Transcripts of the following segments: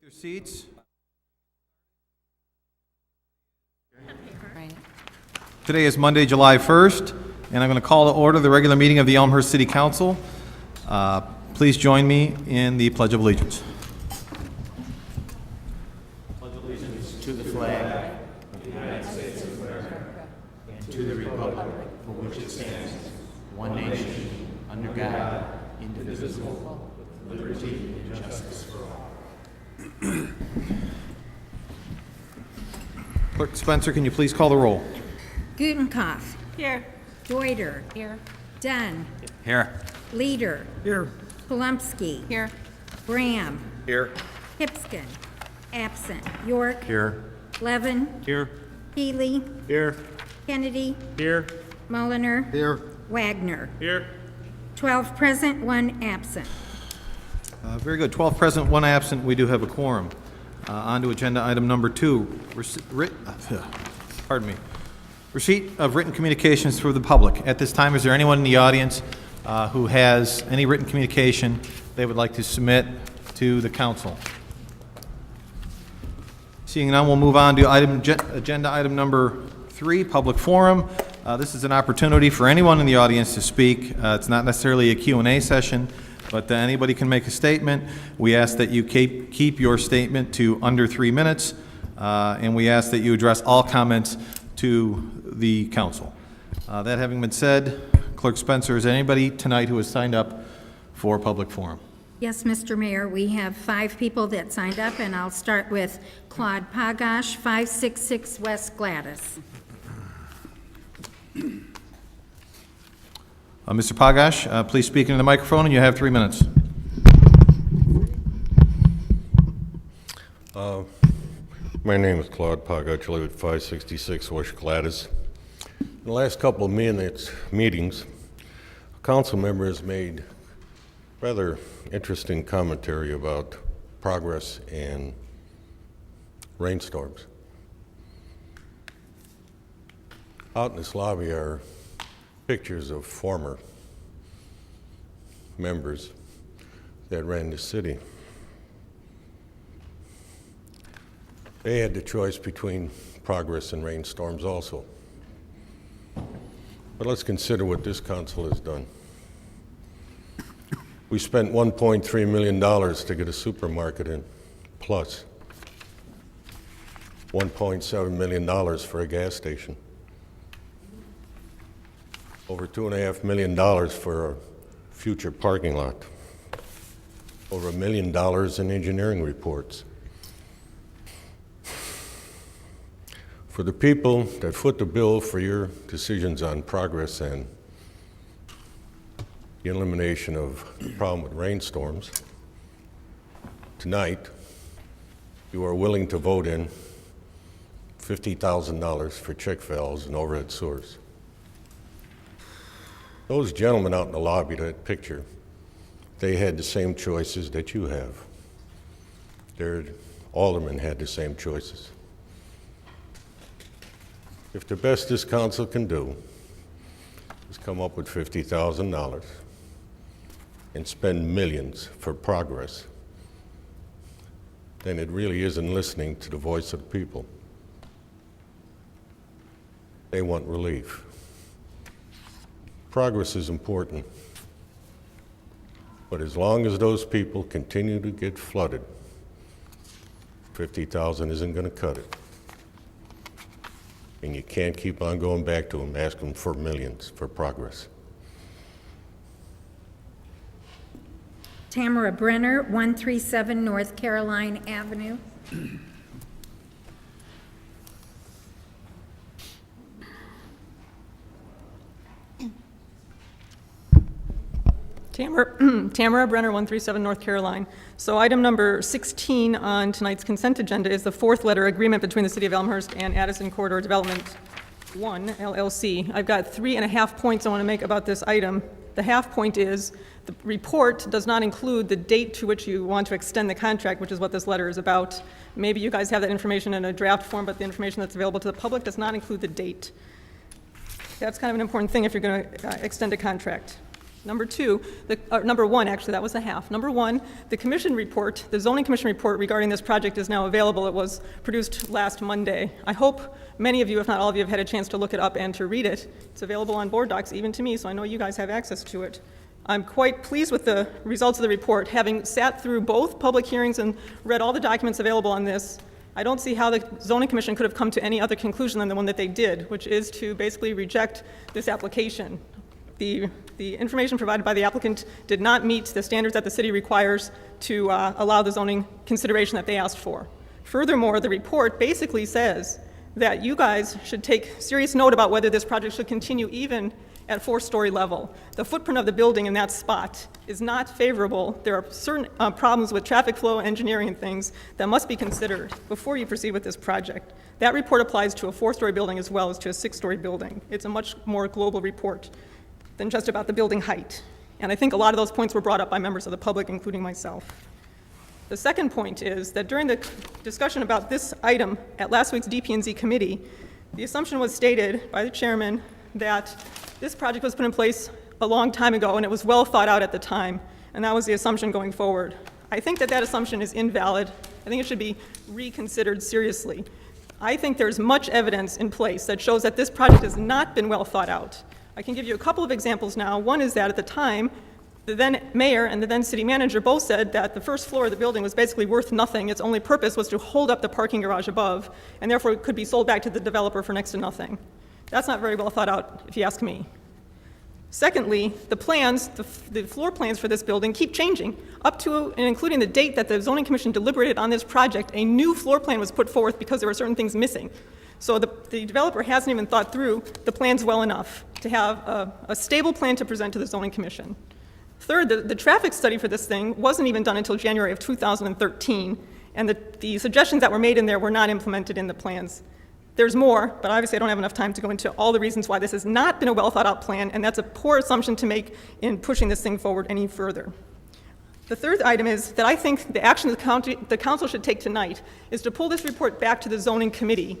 Your seats. Today is Monday, July 1st, and I'm going to call to order the regular meeting of the Elmhurst City Council. Please join me in the Pledge of Allegiance. Pledge allegiance to the flag of the United States of America and to the republic for which it stands, one nation, under God, indivisible, with liberty and justice for all. Clerk Spencer, can you please call the roll? Gutenkopf. Here. Deuter. Here. Dunn. Here. Leader. Here. Polumsky. Here. Graham. Here. Hipskin. Absent. York. Here. Levin. Here. Healy. Here. Kennedy. Here. Mulliner. Here. Wagner. Here. 12 present, 1 absent. Very good. 12 present, 1 absent. We do have a quorum. On to agenda item number 2. Receipt of written communications for the public. At this time, is there anyone in the audience who has any written communication they would like to submit to the council? Seeing none, we'll move on to agenda item number 3, public forum. This is an opportunity for anyone in the audience to speak. It's not necessarily a Q&A session, but anybody can make a statement. We ask that you keep your statement to under 3 minutes, and we ask that you address all comments to the council. That having been said, Clerk Spencer, is there anybody tonight who has signed up for public forum? Yes, Mr. Mayor, we have 5 people that signed up, and I'll start with Claude Pagash, 566 West Gladys. Mr. Pagash, please speak into the microphone, and you have 3 minutes. My name is Claude Pagash. I live at 566 West Gladys. In the last couple of meetings, a council member has made rather interesting commentary about progress and rainstorms. Out in this lobby are pictures of former members that ran the city. They had the choice between progress and rainstorms also. But let's consider what this council has done. We spent $1.3 million to get a supermarket in, plus $1.7 million for a gas station. Over $2.5 million for a future parking lot. Over $1 million in engineering reports. For the people that foot the bill for your decisions on progress and the elimination of the problem with rainstorms, tonight you are willing to vote in $50,000 for check valves and overhead sewers. Those gentlemen out in the lobby, that picture, they had the same choices that you have. Their aldermen had the same choices. If the best this council can do is come up with $50,000 and spend millions for progress, then it really isn't listening to the voice of the people. They want relief. Progress is important, but as long as those people continue to get flooded, $50,000 isn't going to cut it. And you can't keep on going back to them, asking for millions for progress. Tamara Brenner, 137 North Caroline Avenue. Tamara Brenner, 137 North Caroline. So item number 16 on tonight's consent agenda is the 4th letter agreement between the City of Elmhurst and Addison Corridor Development 1, LLC. I've got 3.5 points I want to make about this item. The half point is the report does not include the date to which you want to extend the contract, which is what this letter is about. Maybe you guys have that information in a draft form, but the information that's available to the public does not include the date. That's kind of an important thing if you're going to extend a contract. Number one, actually, that was a half. Number one, the commission report, the zoning commission report regarding this project is now available. It was produced last Monday. I hope many of you, if not all of you, have had a chance to look it up and to read it. It's available on board docs, even to me, so I know you guys have access to it. I'm quite pleased with the results of the report. Having sat through both public hearings and read all the documents available on this, I don't see how the zoning commission could have come to any other conclusion than the one that they did, which is to basically reject this application. The information provided by the applicant did not meet the standards that the city requires to allow the zoning consideration that they asked for. Furthermore, the report basically says that you guys should take serious note about whether this project should continue even at 4-story level. The footprint of the building in that spot is not favorable. There are certain problems with traffic flow, engineering, and things that must be considered before you proceed with this project. That report applies to a 4-story building as well as to a 6-story building. It's a much more global report than just about the building height. And I think a lot of those points were brought up by members of the public, including myself. The second point is that during the discussion about this item at last week's DP&Z committee, the assumption was stated by the chairman that this project was put in place a long time ago and it was well thought out at the time, and that was the assumption going forward. I think that assumption is invalid. I think it should be reconsidered seriously. I think there's much evidence in place that shows that this project has not been well thought out. I can give you a couple of examples now. One is that at the time, the then mayor and the then city manager both said that the first floor of the building was basically worth nothing. Its only purpose was to hold up the parking garage above, and therefore it could be sold back to the developer for next to nothing. That's not very well thought out, if you ask me. Secondly, the plans, the floor plans for this building keep changing. Up to and including the date that the zoning commission deliberated on this project, a new floor plan was put forth because there were certain things missing. So the developer hasn't even thought through the plans well enough to have a stable plan to present to the zoning commission. Third, the traffic study for this thing wasn't even done until January of 2013, and the suggestions that were made in there were not implemented in the plans. There's more, but obviously I don't have enough time to go into all the reasons why this has not been a well thought out plan, and that's a poor assumption to make in pushing this thing forward any further. The third item is that I think the action the council should take tonight is to pull this report back to the zoning committee.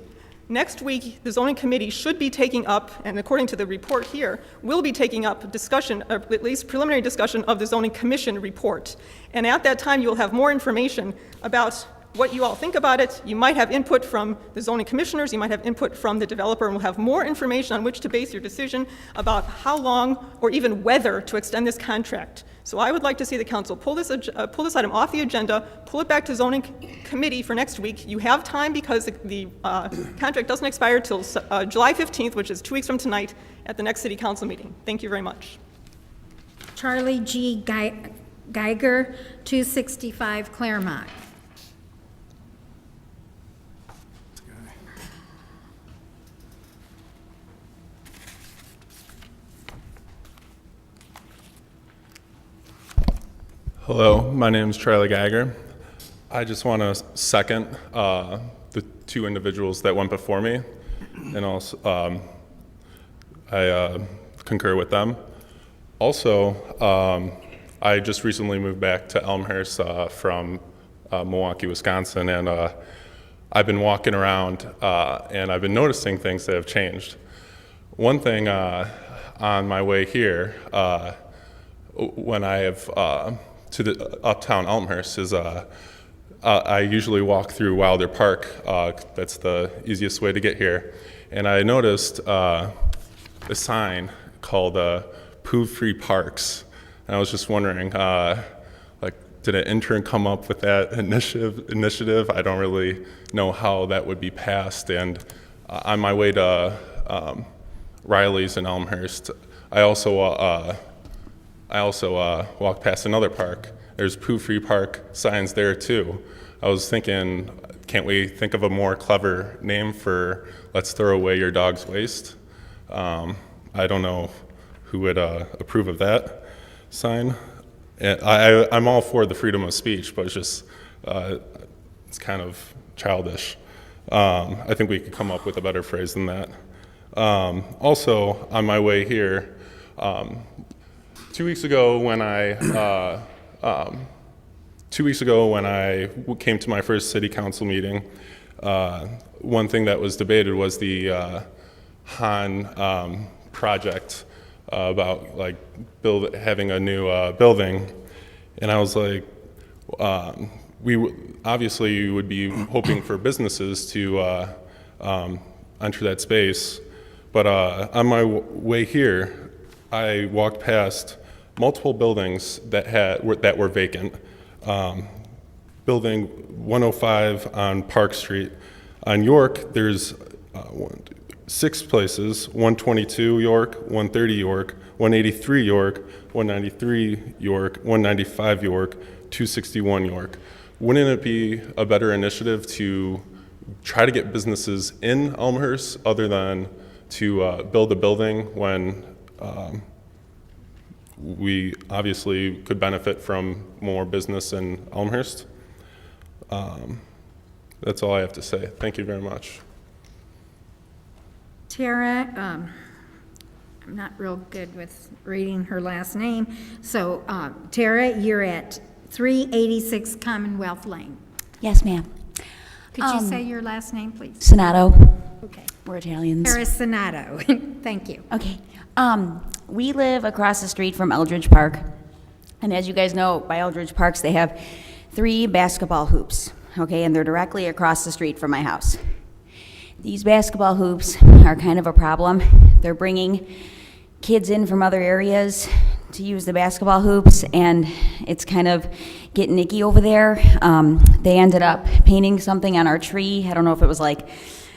Next week, the zoning committee should be taking up, and according to the report here, will be taking up discussion, or at least preliminary discussion of the zoning commission report. And at that time, you will have more information about what you all think about it. You might have input from the zoning commissioners, you might have input from the developer, and we'll have more information on which to base your decision about how long or even whether to extend this contract. So I would like to see the council pull this item off the agenda, pull it back to zoning committee for next week. You have time because the contract doesn't expire till July 15th, which is 2 weeks from tonight, at the next city council meeting. Thank you very much. Charlie G. Geiger, 265 Claremont. Hello, my name is Charlie Geiger. I just want to second the two individuals that went before me, and also I concur with them. Also, I just recently moved back to Elmhurst from Milwaukee, Wisconsin, and I've been walking around and I've been noticing things that have changed. One thing on my way here, when I have to the uptown Elmhurst is I usually walk through Wilder Park. That's the easiest way to get here. And I noticed a sign called Poo-Free Parks. And I was just wondering, did an intern come up with that initiative? I don't really know how that would be passed. And on my way to Riley's in Elmhurst, I also walked past another park. There's Poo-Free Park signs there too. I was thinking, can't we think of a more clever name for let's throw away your dog's waste? I don't know who would approve of that sign. And I'm all for the freedom of speech, but it's just, it's kind of childish. I think we could come up with a better phrase than that. Also, on my way here, 2 weeks ago when I came to my first city council meeting, one thing that was debated was the Han project about like having a new building, and I was like, obviously you would be hoping for businesses to enter that space, but on my way here, I walked past multiple buildings that were vacant. Building 105 on Park Street. On York, there's 6 places: 122 York, 130 York, 183 York, 193 York, 195 York, 261 York. Wouldn't it be a better initiative to try to get businesses in Elmhurst other than to build a building when we obviously could benefit from more business in Elmhurst? That's all I have to say. Thank you very much. Tara, I'm not real good with reading her last name. So, Tara, you're at 386 Commonwealth Lane. Yes, ma'am. Could you say your last name, please? Sonato. Okay. We're Italians. Tara Sonato. Thank you. Okay. We live across the street from Eldridge Park. And as you guys know, by Eldridge Parks, they have 3 basketball hoops, okay? And they're directly across the street from my house. These basketball hoops are kind of a problem. They're bringing kids in from other areas to use the basketball hoops, and it's kind of getting icky over there. They ended up painting something on our tree. I don't know if it was like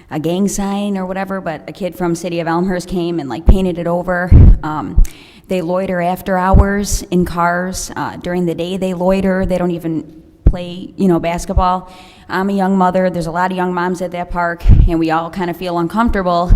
a gang sign or whatever, but a kid from City of Elmhurst came and like painted it over. They loiter after hours in cars. During the day they loiter. They don't even play, basketball. I'm a young mother. There's a lot of young moms at that park, and we all kind of feel uncomfortable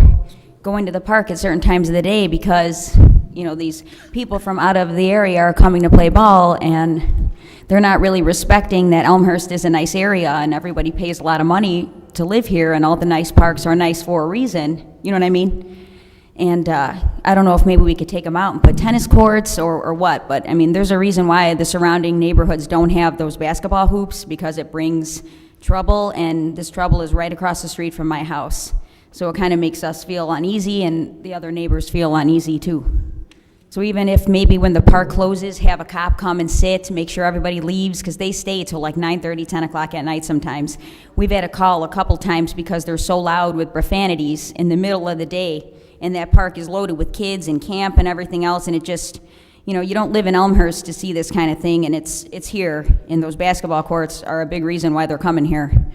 going to the park at certain times of the day because, these people from out of the area are coming to play ball, and they're not really respecting that Elmhurst is a nice area and everybody pays a lot of money to live here, and all the nice parks are nice for a reason. You know what I mean? And I don't know if maybe we could take them out and put tennis courts or what, but I mean, there's a reason why the surrounding neighborhoods don't have those basketball hoops, because it brings trouble, and this trouble is right across the street from my house. So it kind of makes us feel uneasy, and the other neighbors feel uneasy too. So even if maybe when the park closes, have a cop come and sit to make sure everybody leaves, because they stay till like 9:30, 10 o'clock at night sometimes. We've had a call a couple times because they're so loud with profanities in the middle of the day, and that park is loaded with kids and camp and everything else, and it just, you don't live in Elmhurst to see this kind of thing, and it's here, and those basketball courts are a big reason why they're coming here.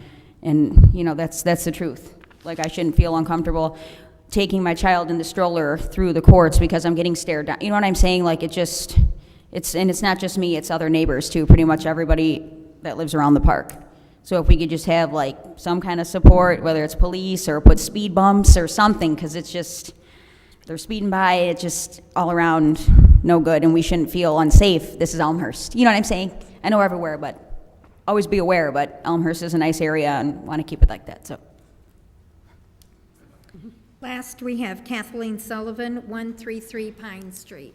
And, that's the truth. Like, I shouldn't feel uncomfortable taking my child in the stroller through the courts because I'm getting stared down. You know what I'm saying? Like, it's not just me, it's other neighbors too, pretty much everybody that lives around the park. So if we could just have like some kind of support, whether it's police or put speed bumps or something, because it's just, they're speeding by, it's just all around no good, and we shouldn't feel unsafe. This is Elmhurst. You know what I'm saying? I know everywhere, but always be aware, but Elmhurst is a nice area and want to keep it like that, so. Last, we have Kathleen Sullivan, 133 Pine Street.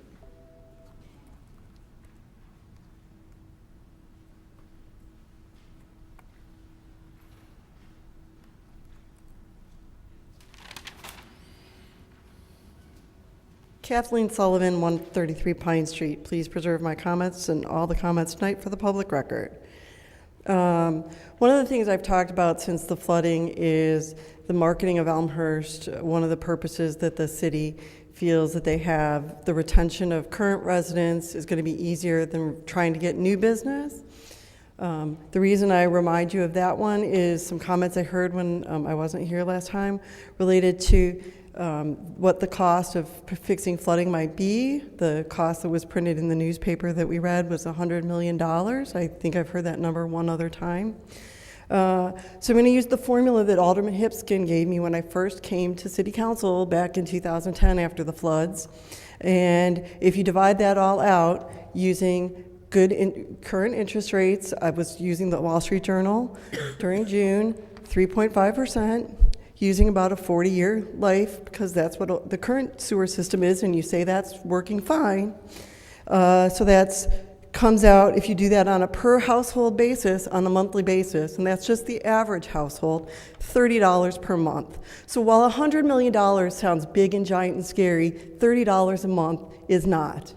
Kathleen Sullivan, 133 Pine Street. Please preserve my comments and all the comments tonight for the public record. One of the things I've talked about since the flooding is the marketing of Elmhurst. One of the purposes that the city feels that they have, the retention of current residents is going to be easier than trying to get new business. The reason I remind you of that one is some comments I heard when I wasn't here last time related to what the cost of fixing flooding might be. The cost that was printed in the newspaper that we read was $100 million. I think I've heard that number one other time. So I'm going to use the formula that Alderman Hipskin gave me when I first came to City Council back in 2010 after the floods. And if you divide that all out using current interest rates, I was using the Wall Street Journal during June, 3.5%. Using about a 40-year life, because that's what the current sewer system is, and you say that's working fine. So that's comes out, if you do that on a per household basis, on a monthly basis, and that's just the average household, $30 per month. So while $100 million sounds big and giant and scary, $30 a month is not.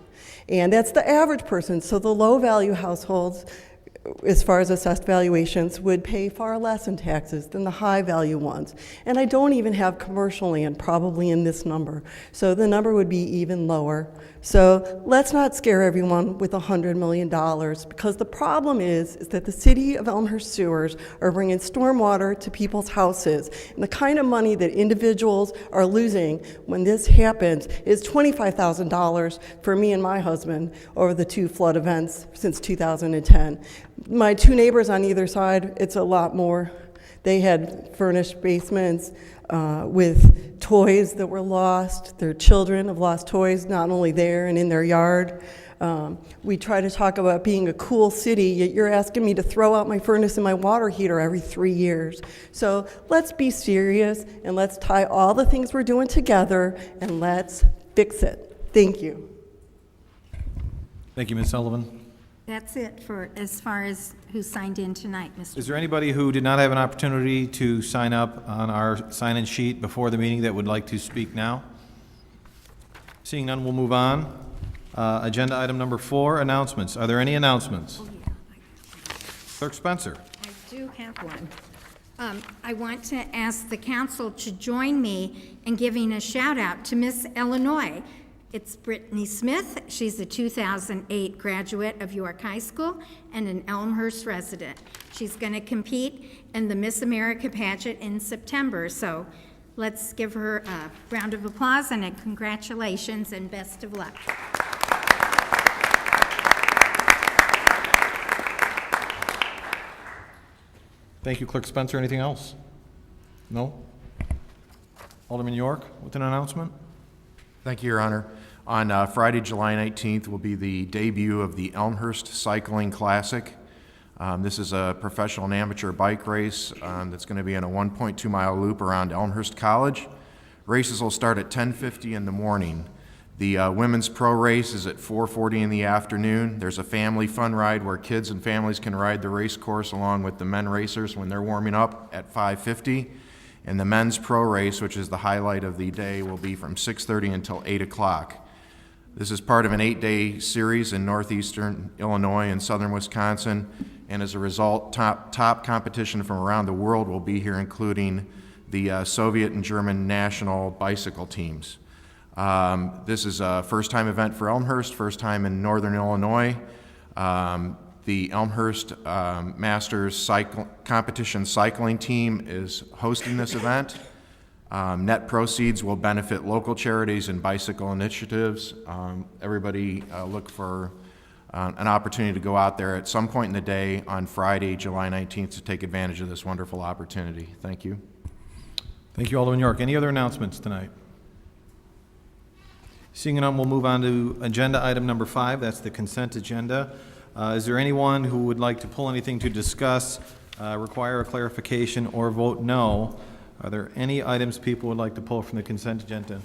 And that's the average person. So the low-value households, as far as assessed valuations, would pay far less in taxes than the high-value ones. And I don't even have commercial land probably in this number. So the number would be even lower. So let's not scare everyone with $100 million, because the problem is that the city of Elmhurst sewers are bringing stormwater to people's houses. And the kind of money that individuals are losing when this happens is $25,000 for me and my husband over the 2 flood events since 2010. My 2 neighbors on either side, it's a lot more. They had furnished basements with toys that were lost. Their children have lost toys, not only there and in their yard. We try to talk about being a cool city, yet you're asking me to throw out my furnace and my water heater every 3 years. So let's be serious, and let's tie all the things we're doing together, and let's fix it. Thank you. Thank you, Ms. Sullivan. That's it for as far as who signed in tonight, Mr. Is there anybody who did not have an opportunity to sign up on our sign-in sheet before the meeting that would like to speak now? Seeing none, we'll move on. Agenda item number 4, announcements. Are there any announcements? Clerk Spencer. I do have one. I want to ask the council to join me in giving a shout-out to Miss Illinois. It's Brittany Smith. She's a 2008 graduate of York High School and an Elmhurst resident. She's going to compete in the Miss America pageant in September, so let's give her a round of applause and a congratulations and best of luck. Thank you, Clerk Spencer. Anything else? No? Alderman York with an announcement? Thank you, Your Honor. On Friday, July 19th, will be the debut of the Elmhurst Cycling Classic. This is a professional and amateur bike race that's going to be in a 1.2-mile loop around Elmhurst College. Races will start at 10:50 in the morning. The women's pro race is at 4:40 in the afternoon. There's a family fun ride where kids and families can ride the race course along with the men racers when they're warming up at 5:50. And the men's pro race, which is the highlight of the day, will be from 6:30 until 8 o'clock. This is part of an 8-day series in northeastern Illinois and southern Wisconsin, and as a result, top competition from around the world will be here, including the Soviet and German national bicycle teams. This is a first-time event for Elmhurst, first time in northern Illinois. The Elmhurst Masters Competition Cycling Team is hosting this event. Net proceeds will benefit local charities and bicycle initiatives. Everybody look for an opportunity to go out there at some point in the day on Friday, July 19th, to take advantage of this wonderful opportunity. Thank you. Thank you, Alderman York. Any other announcements tonight? Seeing none, we'll move on to agenda item number 5. That's the consent agenda. Is there anyone who would like to pull anything to discuss, require a clarification, or vote no? Are there any items people would like to pull from the consent agenda?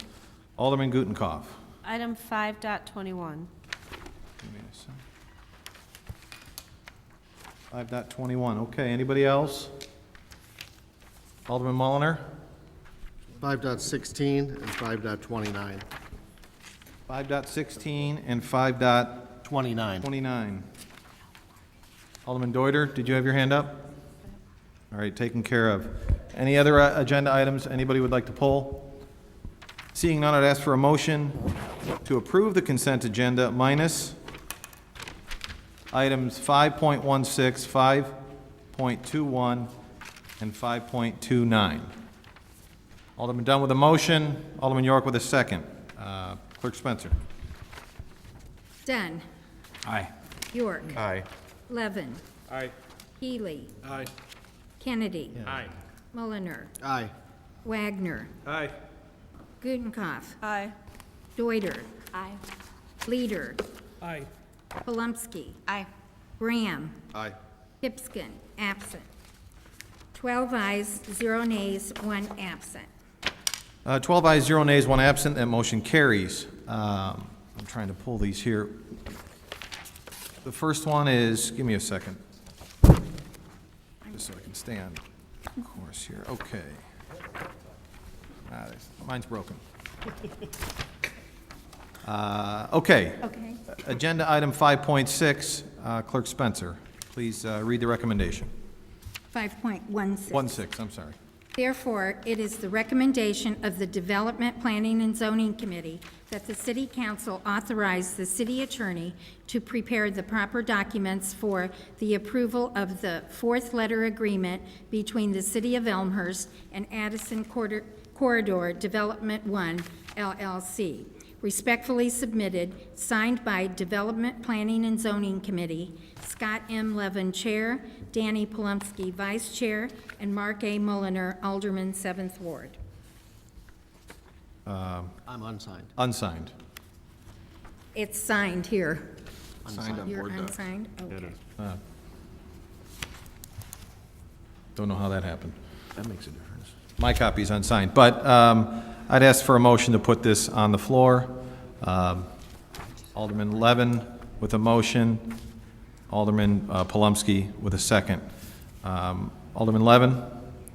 Alderman Gutenkopf. Item 5.21. 5.21. Okay, anybody else? Alderman Mulliner. 5.16 and 5.29. 5.16 and 5.29. Alderman Deuter, did you have your hand up? All right, taken care of. Any other agenda items anybody would like to pull? Seeing none, I'd ask for a motion to approve the consent agenda minus items 5.16, 5.21, and 5.29. Alderman Dunn with a motion, Alderman York with a second. Clerk Spencer. Dunn. Aye. York. Aye. Levin. Aye. Healy. Aye. Kennedy. Aye. Mulliner. Aye. Wagner. Aye. Gutenkopf. Aye. Deuter. Aye. Leader. Aye. Palumski. Aye. Graham. Aye. Pipskin, absent. 12 ayes, 0 nays, 1 absent. 12 ayes, 0 nays, 1 absent. That motion carries. I'm trying to pull these here. The first one is, give me a second, just so I can stay on course here. Okay. Mine's broken. Okay. Okay. Agenda item 5.6, Clerk Spencer, please read the recommendation. 5.16. 16, I'm sorry. Therefore, it is the recommendation of the Development, Planning, and Zoning Committee that the City Council authorize the city attorney to prepare the proper documents for the approval of the fourth letter agreement between the City of Elmhurst and Addison Corridor Development 1, LLC. Respectfully submitted, signed by Development, Planning, and Zoning Committee, Scott M. Levin, Chair, Danny Polumsky, Vice Chair, and Mark A. Mulliner, Alderman, 7th Ward. I'm unsigned. Unsigned. It's signed here. Signed on You're board doc. unsigned? Okay. Don't know how that happened. That makes a difference. My copy's unsigned, but I'd ask for a motion to put this on the floor. Alderman Levin with a motion, Alderman Polumsky with a second. Alderman Levin, do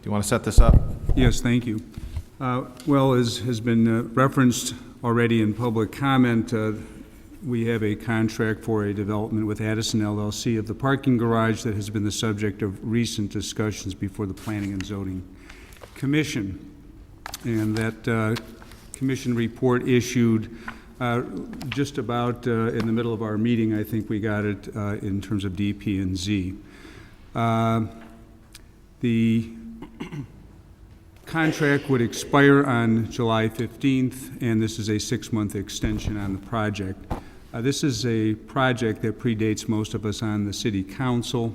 you want to set this up? Yes, thank you. Well, as has been referenced already in public comment, we have a contract for a development with Addison LLC of the parking garage that has been the subject of recent discussions before the Planning and Zoning Commission. And that commission report issued just about in the middle of our meeting. I think we got it in terms of DP&Z. The contract would expire on July 15th, and this is a 6-month extension on the project. This is a project that predates most of us on the City Council.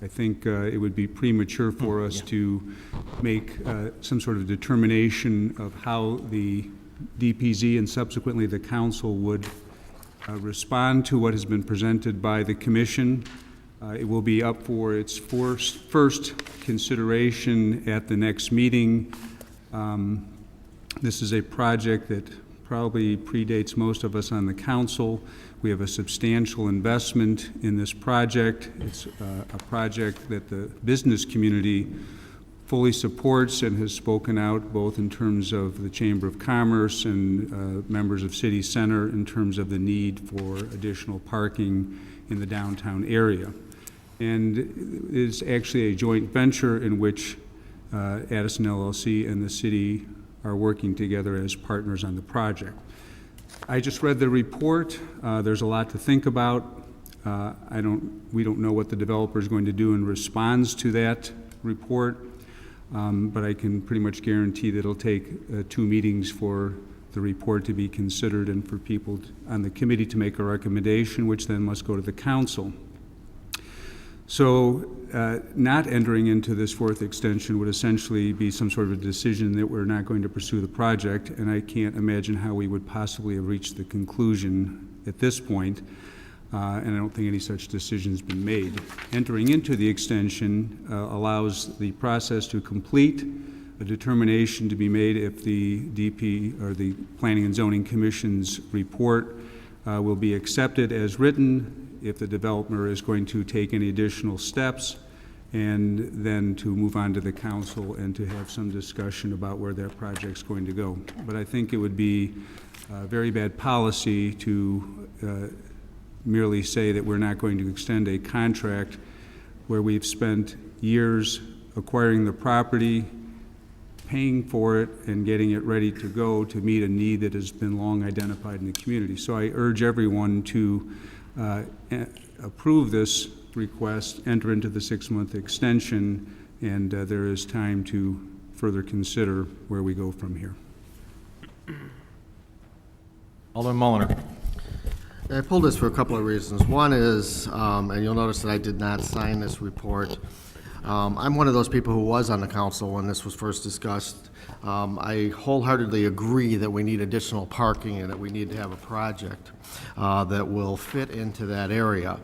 I think it would be premature for us to make some sort of determination of how the DPZ and subsequently the council would respond to what has been presented by the commission. It will be up for its first consideration at the next meeting. This is a project that probably predates most of us on the council. We have a substantial investment in this project. It's a project that the business community fully supports and has spoken out both in terms of the Chamber of Commerce and members of City Center in terms of the need for additional parking in the downtown area. And it is actually a joint venture in which Addison LLC and the city are working together as partners on the project. I just read the report. There's a lot to think about. We don't know what the developer is going to do in response to that report, but I can pretty much guarantee that it'll take 2 meetings for the report to be considered and for people on the committee to make a recommendation, which then must go to the council. So not entering into this fourth extension would essentially be some sort of a decision that we're not going to pursue the project, and I can't imagine how we would possibly have reached the conclusion at this point, and I don't think any such decision has been made. Entering into the extension allows the process to complete, a determination to be made if the DP or the Planning and Zoning Commission's report will be accepted as written, if the developer is going to take any additional steps, and then to move on to the council and to have some discussion about where that project's going to go. But I think it would be very bad policy to merely say that we're not going to extend a contract where we've spent years acquiring the property, paying for it, and getting it ready to go to meet a need that has been long identified in the community. So I urge everyone to approve this request, enter into the 6-month extension, and there is time to further consider where we go from here. Alderman Mulliner. I pulled this for a couple of reasons. One is, and you'll notice that I did not sign this report. I'm one of those people who was on the council when this was first discussed. I wholeheartedly agree that we need additional parking and that we need to have a project that will fit into that area.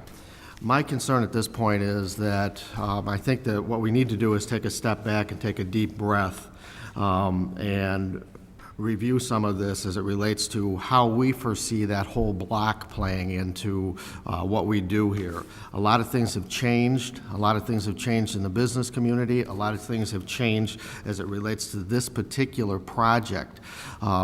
My concern at this point is that I think that what we need to do is take a step back and take a deep breath and review some of this as it relates to how we foresee that whole block playing into what we do here. A lot of things have changed. A lot of things have changed in the business community. A lot of things have changed as it relates to this particular project.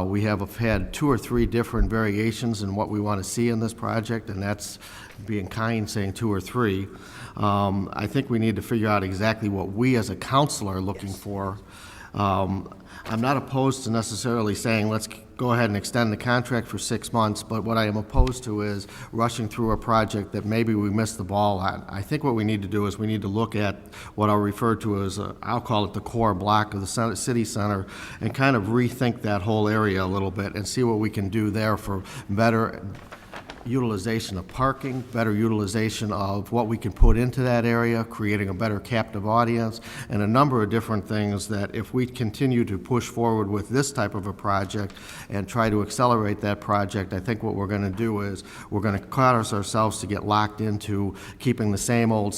We have had 2 or 3 different variations in what we want to see in this project, and that's being kind, saying 2 or 3. I think we need to figure out exactly what we as a council are looking for. I'm not opposed to necessarily saying, let's go ahead and extend the contract for 6 months, but what I am opposed to is rushing through a project that maybe we missed the ball on. I think what we need to do is we need to look at what I'll refer to as, I'll call it the core block of the city center, and kind of rethink that whole area a little bit and see what we can do there for better utilization of parking, better utilization of what we can put into that area, creating a better captive audience, and a number of different things that if we continue to push forward with this type of a project and try to accelerate that project, I think what we're going to do is we're going to cause ourselves to get locked into keeping the same old,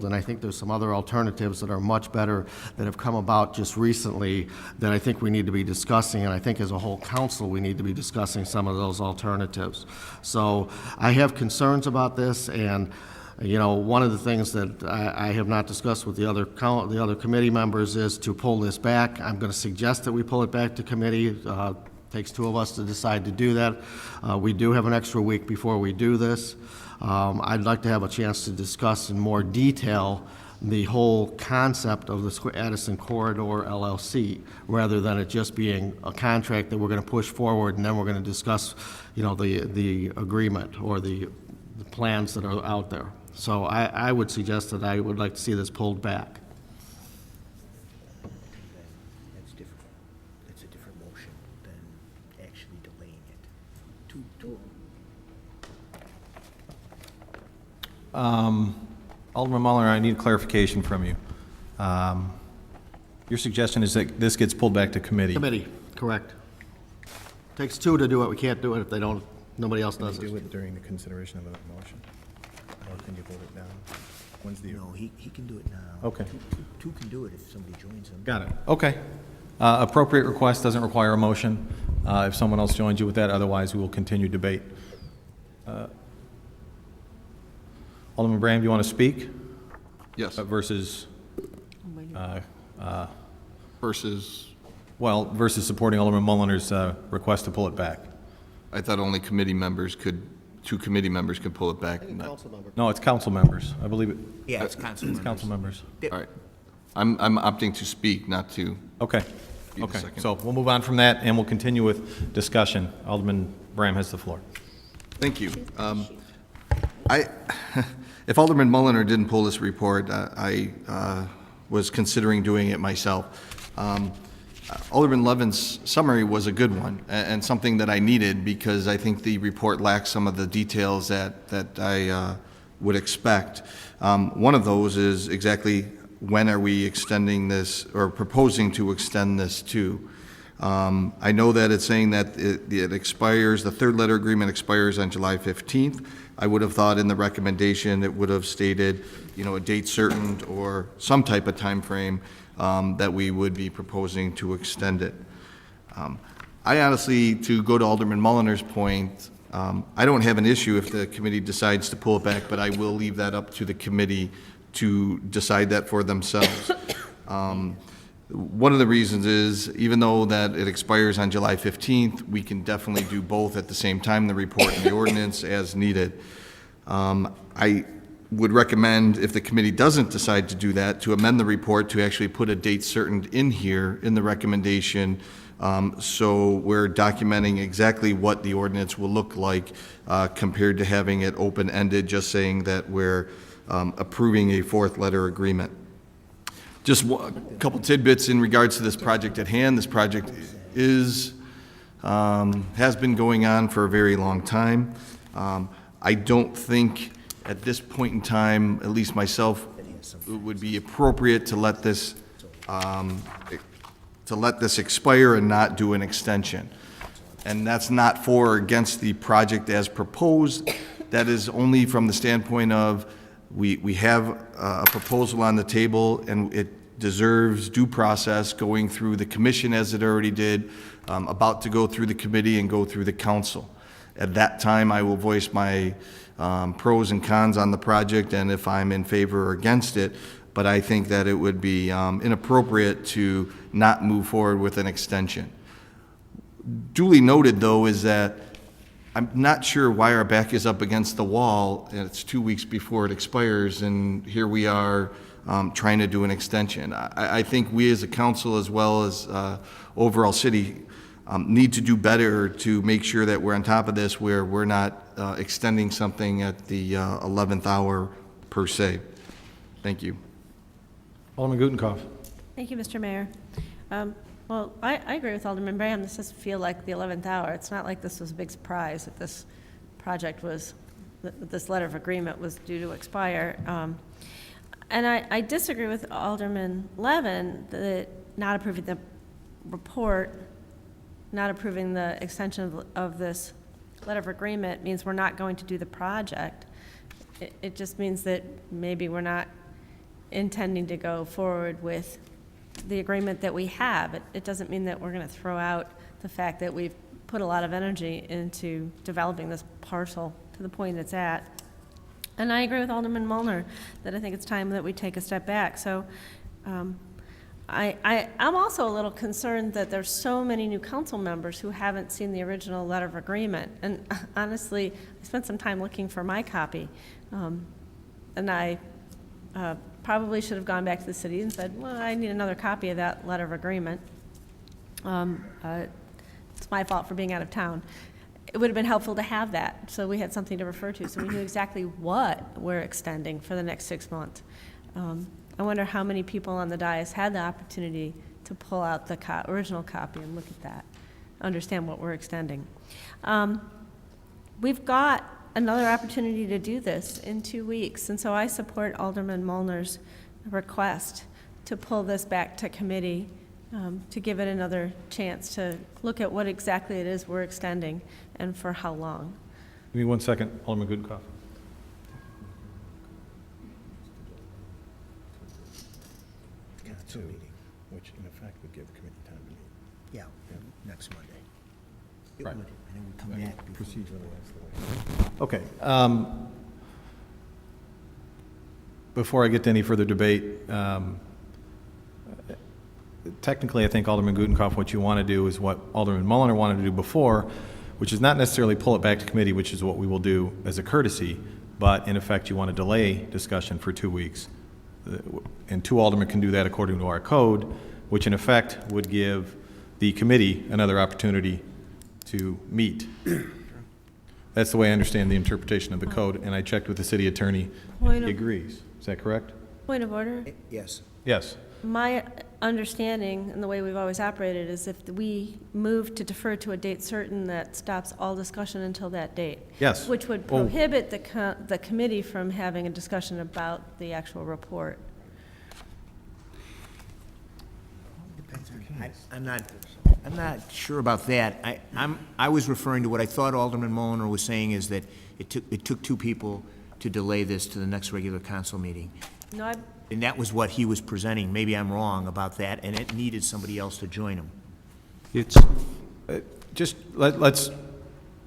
and I think there's some other alternatives that are much better that have come about just recently that I think we need to be discussing, and I think as a whole council we need to be discussing some of those alternatives. So I have concerns about this, and you know, one of the things that I have not discussed with the other committee members is to pull this back. I'm going to suggest that we pull it back to committee. Takes 2 of us to decide to do that. We do have an extra week before we do this. I'd like to have a chance to discuss in more detail the whole concept of the Addison Corridor LLC, rather than it just being a contract that we're going to push forward and then we're going to discuss, you know, the agreement or the plans that are out there. So I would suggest that I would like to see this pulled back. That's different. That's a different motion than actually delaying it. Alderman Muller, I need clarification from you. Your suggestion is that this gets pulled back to committee. Committee, correct. Takes 2 to do it. We can't do it if they don't, nobody else does Do it. it during the consideration of a motion? Or can you vote it down? When's the... No, he can do it now. Okay. Two can do it if somebody joins him. Got it. Okay. Appropriate request doesn't require a motion. If someone else joins you with that, otherwise we will continue debate. Alderman Brand, do you want to speak? Yes. Versus, versus, supporting Alderman Mulliner's request to pull it back. I thought only committee members could, 2 committee members could pull it back. No, it's council members. I believe it. Yeah, it's council It's members. council members. All right. I'm opting to speak, not to. Okay. Be the Okay. second. So we'll move on from that and we'll continue with discussion. Alderman Bram has the floor. Thank you. If Alderman Mulliner didn't pull this report, I was considering doing it myself. Alderman Levin's summary was a good one and something that I needed because I think the report lacks some of the details that I would expect. One of those is exactly when are we extending this or proposing to extend this to. I know that it's saying that it expires, the 3rd letter agreement expires on July 15th. I would have thought in the recommendation it would have stated, you know, a date certain or some type of time frame that we would be proposing to extend it. I honestly, to go to Alderman Mulliner's point, I don't have an issue if the committee decides to pull it back, but I will leave that up to the committee to decide that for themselves. One of the reasons is, even though that it expires on July 15th, we can definitely do both at the same time, the report and the ordinance as needed. I would recommend, if the committee doesn't decide to do that, to amend the report to actually put a date certain in here in the recommendation, so we're documenting exactly what the ordinance will look like compared to having it open-ended, just saying that we're approving a 4th letter agreement. Just a couple tidbits in regards to this project at hand. This project is, has been going on for a very long time. I don't think at this point in time, at least myself, it would be appropriate to let this expire and not do an extension. And that's not for or against the project as proposed. That is only from the standpoint of we have a proposal on the table, and deserves due process, going through the commission as it already did, about to go through the committee and go through the council. At that time, I will voice my pros and cons on the project and if I'm in favor or against it, but I think that it would be inappropriate to not move forward with an extension. Duly noted, though, is that I'm not sure why our back is up against the wall, and it's 2 weeks before it expires, and here we are trying to do an extension. I think we as a council, as well as overall city, need to do better to make sure that we're on top of this, where we're not extending something at the 11th hour per se. Thank you. Alderman Gutenkopf. Thank you, Mr. Mayor. Well, I agree with Alderman Braham. This does feel like the 11th hour. It's not like this was a big surprise that this project was, that this letter of agreement was due to expire. And I disagree with Alderman Levin that not approving the report, not approving the extension of this letter of agreement means we're not going to do the project. It just means that maybe we're not intending to go forward with the agreement that we have. It doesn't mean that we're going to throw out the fact that we've put a lot of energy into developing this parcel to the point it's at. And I agree with Alderman Mulner that I think it's time that we take a step back. So I'm also a little concerned that there's so many new council members who haven't seen the original letter of agreement. And honestly, I spent some time looking for my copy. And I probably should have gone back to the city and said, well, I need another copy of that letter of agreement. It's my fault for being out of town. It would have been helpful to have that, so we had something to refer to, so we knew exactly what we're extending for the next 6 months. I wonder how many people on the dais had the opportunity to pull out the original copy and look at that, understand what we're extending. We've got another opportunity to do this in 2 weeks, and so I support Alderman Mulner's request to pull this back to committee, to give it another chance to look at what exactly it is we're extending and for how long. Give me 1 second, Alderman Gutenkopf. Council meeting, which in effect would give committee time to meet. Yeah, next Monday. It Right. would, and it would come back before. Okay. Before I get to any further debate, technically, I think Alderman Gutenkopf, what you want to do is what Alderman Mulliner wanted to do before, which is not necessarily pull it back to committee, which is what we will do as a courtesy, but in effect, you want to delay discussion for 2 weeks. And 2 aldermen can do that according to our code, which in effect would give the committee another opportunity to meet. That's the way I understand the interpretation of the code, and I checked with the city attorney. He agrees. Is that correct? Point of order. Yes. Yes. My understanding and the way we've always operated is if we move to defer to a date certain, that stops all discussion until that date. Yes. Which would prohibit the committee from having a discussion about the actual report. I'm not sure about that. I was referring to what I thought Alderman Mulliner was saying is that it took 2 people to delay this to the next regular council meeting. No, And that was what he was presenting. Maybe I'm wrong about that, and it needed somebody else to join him. It's, Let's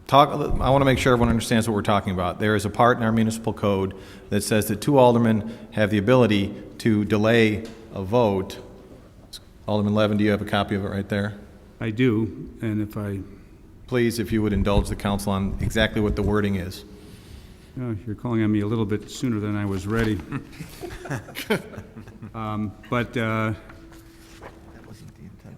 talk. I want to make sure everyone understands what we're talking about. There is a part in our municipal code that says that 2 aldermen have the ability to delay a vote. Alderman Levin, do you have a copy of it right there? I do, and if I, Please, if you would indulge the council on exactly what the wording is. you're calling on me a little bit sooner than I was ready. But That wasn't the intent.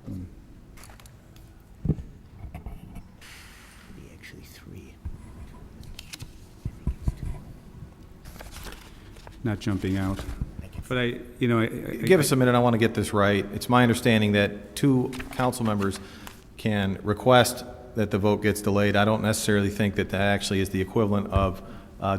Maybe actually 3. not jumping out. But I Give us a minute, I want to get this right. It's my understanding that 2 council members can request that the vote gets delayed. I don't necessarily think that that actually is the equivalent of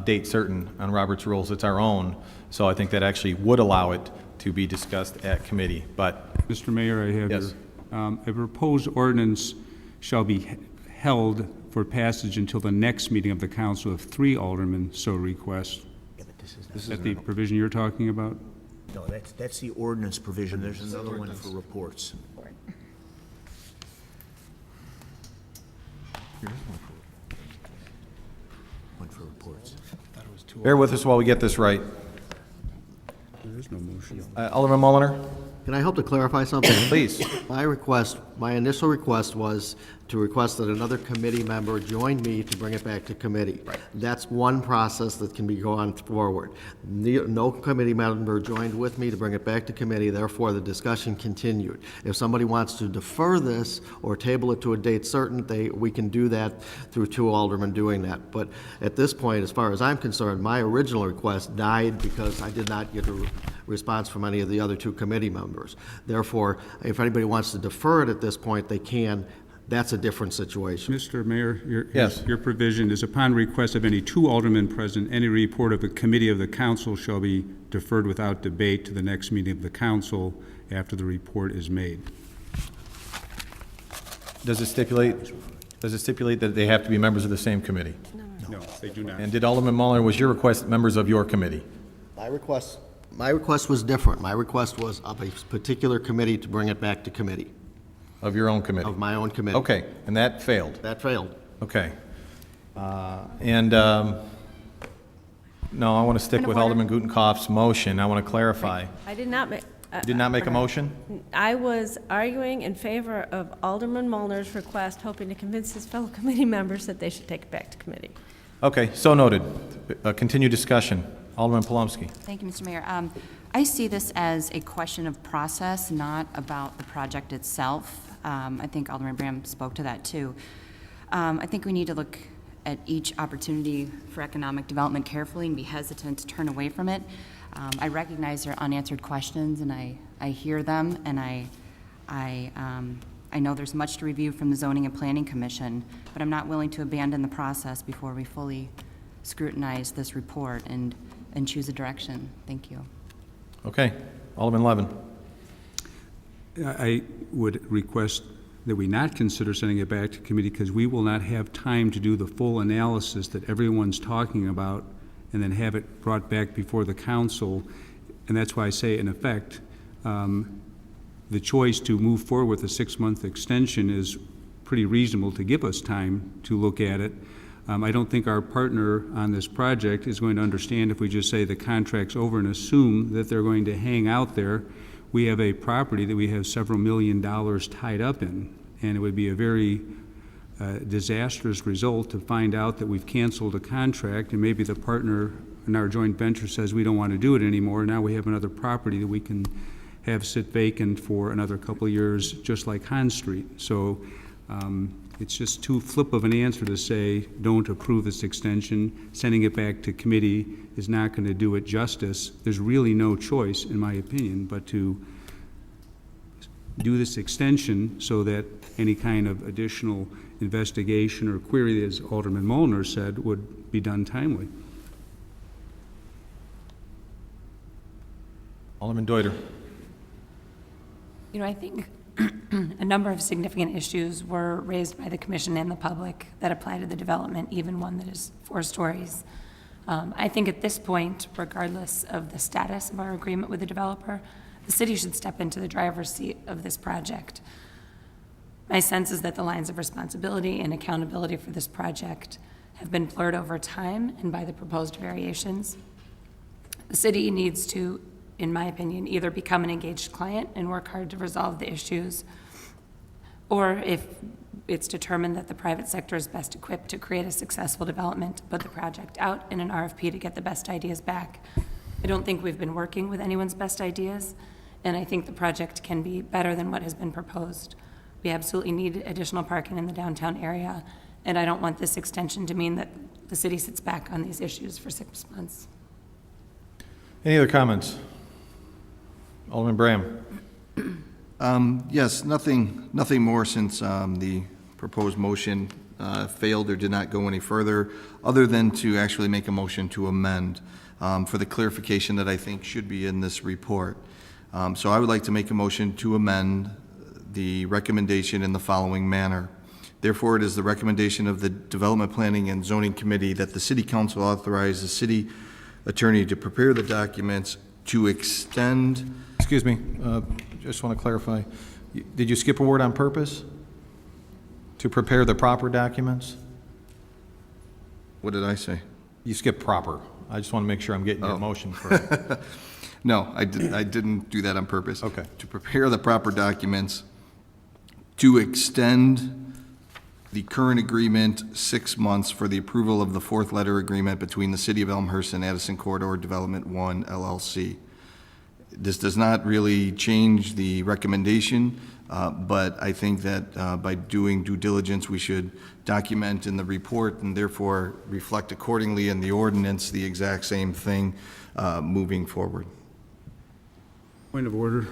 date certain on Robert's rules. It's our own, so I think that actually would allow it to be discussed at committee, but... Mr. Mayor, I have Yes. a proposed ordinance shall be held for passage until the next meeting of the council if 3 aldermen so request. Yeah, but this is Is that the provision you're talking about? No, that's the ordinance provision. There's another one for reports. One for reports. Bear with us while we get this right. There is no motion. Alderman Mulliner, Can I help to clarify something? please. My initial request was to request that another committee member join me to bring it back to committee. Right. That's one process that can be gone forward. No committee member joined with me to bring it back to committee, therefore the discussion continued. If somebody wants to defer this or table it to a date certain, we can do that through two aldermen doing that. But at this point, as far as I'm concerned, my original request died because I did not get a response from any of the other two committee members. Therefore, if anybody wants to defer it at this point, they can. That's a different situation. Mr. Mayor, Yes. your provision is upon request of any two aldermen present, any report of a committee of the council shall be deferred without debate to the next meeting of the council after the report is made. Does it stipulate that they have to be members of the same committee? No, they do not. And did Alderman Mulliner, was your request members of your committee? My request was different. My request was of a particular committee to bring it back to committee, Of your own committee? of my own committee. Okay, and that failed? That failed. Okay. No, I want to stick with Alderman Gutenkopf's motion. I want to clarify. I did not make. You did not make a motion? I was arguing in favor of Alderman Molnar's request, hoping to convince his fellow committee members that they should take it back to committee. Okay, so noted. Continue discussion. Alderman Palomsky. Thank you, Mr. Mayor. I see this as a question of process, not about the project itself. I think Alderman Bram spoke to that, too. I think we need to look at each opportunity for economic development carefully and be hesitant to turn away from it. I recognize there are unanswered questions, and I hear them, and I know there's much to review from the Zoning and Planning Commission, but I'm not willing to abandon the process before we fully scrutinize this report and choose a direction. Thank you. Okay. Alderman Levin. I would request that we not consider sending it back to committee because we will not have time to do the full analysis that everyone's talking about and then have it brought back before the council. And that's why I say, in effect, the choice to move forward with a 6-month extension is pretty reasonable to give us time to look at it. I don't think our partner on this project is going to understand if we just say the contract's over and assume that they're going to hang out there. We have a property that we have several $1 million tied up in, and it would be a very disastrous result to find out that we've canceled a contract and maybe the partner in our joint venture says we don't want to do it anymore. Now we have another property that we can have sit vacant for another couple of years, just like Han Street. So it's just too flip of an answer to say don't approve this extension. Sending it back to committee is not going to do it justice. There's really no choice, in my opinion, but to do this extension so that any kind of additional investigation or query, as Alderman Molnar said, would be done timely. Alderman Deuter. You know, I think a number of significant issues were raised by the commission and the public that apply to the development, even one that is 4 stories. I think at this point, regardless of the status of our agreement with the developer, the city should step into the driver's seat of this project. My sense is that the lines of responsibility and accountability for this project have been blurred over time and by the proposed variations. The city needs to, in my opinion, either become an engaged client and work hard to resolve the issues, or if it's determined that the private sector is best equipped to create a successful development, put the project out in an RFP to get the best ideas back. I don't think we've been working with anyone's best ideas, and I think the project can be better than what has been proposed. We absolutely need additional parking in the downtown area, and I don't want this extension to mean that the city sits back on these issues for 6 months. Any other comments? Alderman Bram. Yes, nothing more since the proposed motion failed or did not go any further, other than to actually make a motion to amend for the clarification that I think should be in this report. So I would like to make a motion to amend the recommendation in the following manner. Therefore, it is the recommendation of the Development Planning and Zoning Committee that the City Council authorize the city attorney to prepare the documents to extend, Excuse me, just want to clarify. Did you skip a word on purpose? To prepare the proper documents? what did I say? You skipped proper. I just want to make sure I'm getting your motion correct. No, I didn't do that on purpose. Okay. To prepare the proper documents, to extend the current agreement 6 months for the approval of the fourth letter agreement between the City of Elmhurst and Addison Corridor Development 1 LLC. This does not really change the recommendation, but I think that by doing due diligence, we should document in the report and therefore reflect accordingly in the ordinance the exact same thing moving forward. Point of order.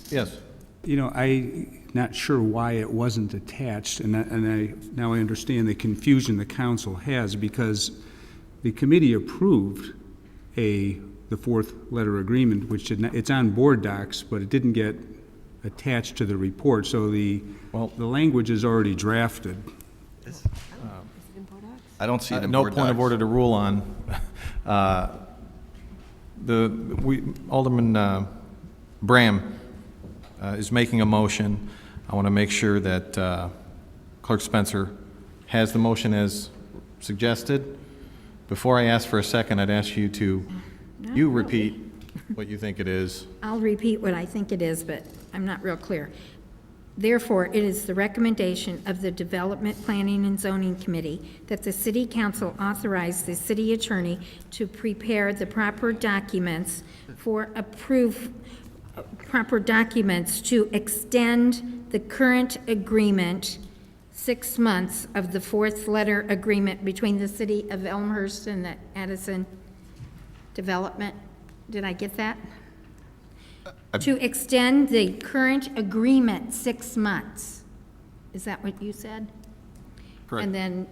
Yes. You know, I'm not sure why it wasn't attached, and now I understand the confusion the council has, because the committee approved the fourth letter agreement, which did not, it's on board docs, but it didn't get attached to the report, so the language is already drafted. I don't see it in No board point of docs. order to rule on. Alderman Bram is making a motion. I want to make sure that Clerk Spencer has the motion as suggested. Before I ask for a second, I'd ask you to, repeat what you think it is. I'll repeat what I think it is, but I'm not real clear. Therefore, it is the recommendation of the Development, Planning, and Zoning Committee that the City Council authorize the city attorney to prepare the proper documents to extend the current agreement 6 months of the fourth letter agreement between the City of Elmhurst and the Addison Development. Did I get that? To extend the current agreement 6 months. Is that what you said? Correct. And then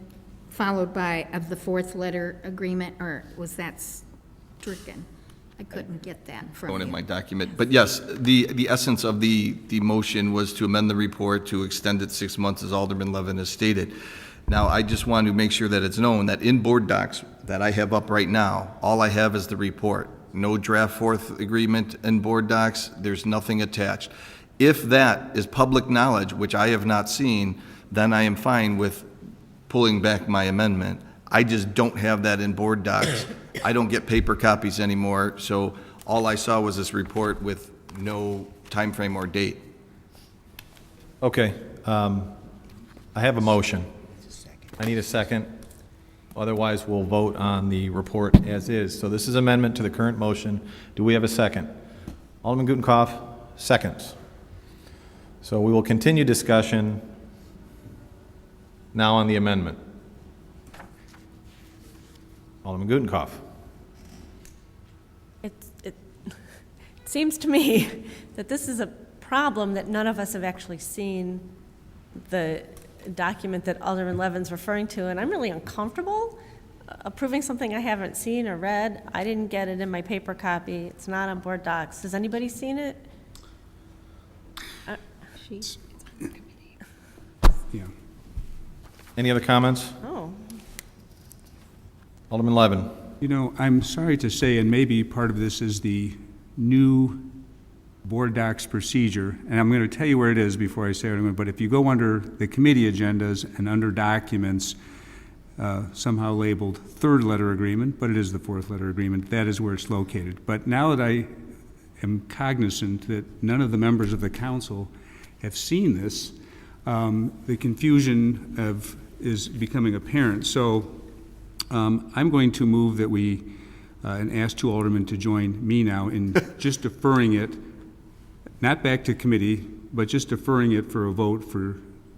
followed by of the fourth letter agreement, or was that stricken? I couldn't get that from Going in you. my document. But yes, the essence of the motion was to amend the report to extend it 6 months, as Alderman Levin has stated. Now, I just want to make sure that it's known that in board docs that I have up right now, all I have is the report. No draft fourth agreement in board docs. There's nothing attached. If that is public knowledge, which I have not seen, then I am fine with pulling back my amendment. I just don't have that in board docs. I don't get paper copies anymore, so all I saw was this report with no time frame or date. Okay. I have a motion. I need a second. Otherwise, we'll vote on the report as is. So this is amendment to the current motion. Do we have a second? Alderman Gutenkopf, seconds. So we will continue discussion now on the amendment. Alderman Gutenkopf. It seems to me that this is a problem that none of us have actually seen the document that Alderman Levin's referring to, and I'm really uncomfortable approving something I haven't seen or read. I didn't get it in my paper copy. It's not on board docs. Has anybody seen it? Yeah. Any other comments? Oh. Alderman Levin. You know, I'm sorry to say, and maybe part of this is the new board docs procedure, and I'm going to tell you where it is before I say what I'm going to, but if you go under the committee agendas and under documents, somehow labeled third letter agreement, but it is the fourth letter agreement, that is where it's located. But now that I am cognizant that none of the members of the council have seen this, the confusion is becoming apparent. So I'm going to move that we, and ask two aldermen to join me now in just deferring it, not back to committee, but just deferring it for a vote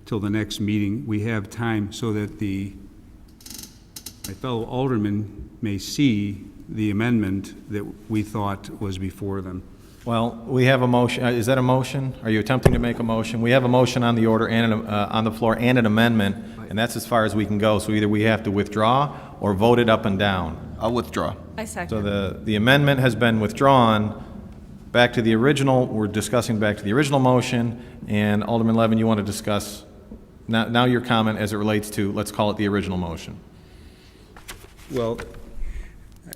till the next meeting. We have time so that my fellow aldermen may see the amendment that we thought was before them. Well, we have a motion. Is that a motion? Are you attempting to make a motion? We have a motion on the order and on the floor and an amendment, and that's as far as we can go. So either we have to withdraw or vote it up and down. I'll withdraw. I second. So the amendment has been withdrawn. Back to the original, we're discussing back to the original motion, and Alderman Levin, you want to discuss now your comment as it relates to, let's call it the original motion. Well,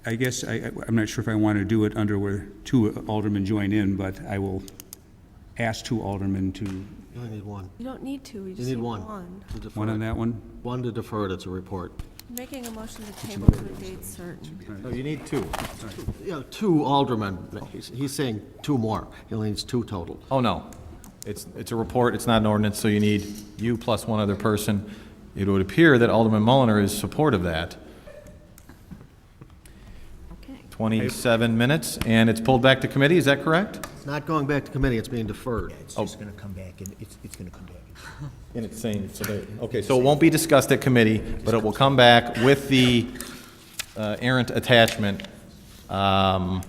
I guess I'm not sure if I want to do it under where two aldermen join in, but I will ask two aldermen to, You only need one. You don't need to, we You just need need one. one. To defer one on it. that one? One to defer it, it's a report. Making a motion to table to a date certain. No, you need two. Yeah, two aldermen. He's saying two more. He only needs two total. Oh, no. It's a report, it's not an ordinance, so you need you plus one other person. It would appear that Alderman Mulliner is support of that. Okay. 27 minutes, and it's pulled back to committee, is that correct? It's not going back to committee, it's being deferred. It's just going to come back, and it's going to come back. And it's saying, okay, so it won't be discussed at committee, but it will come back with the errant attachment. Yeah,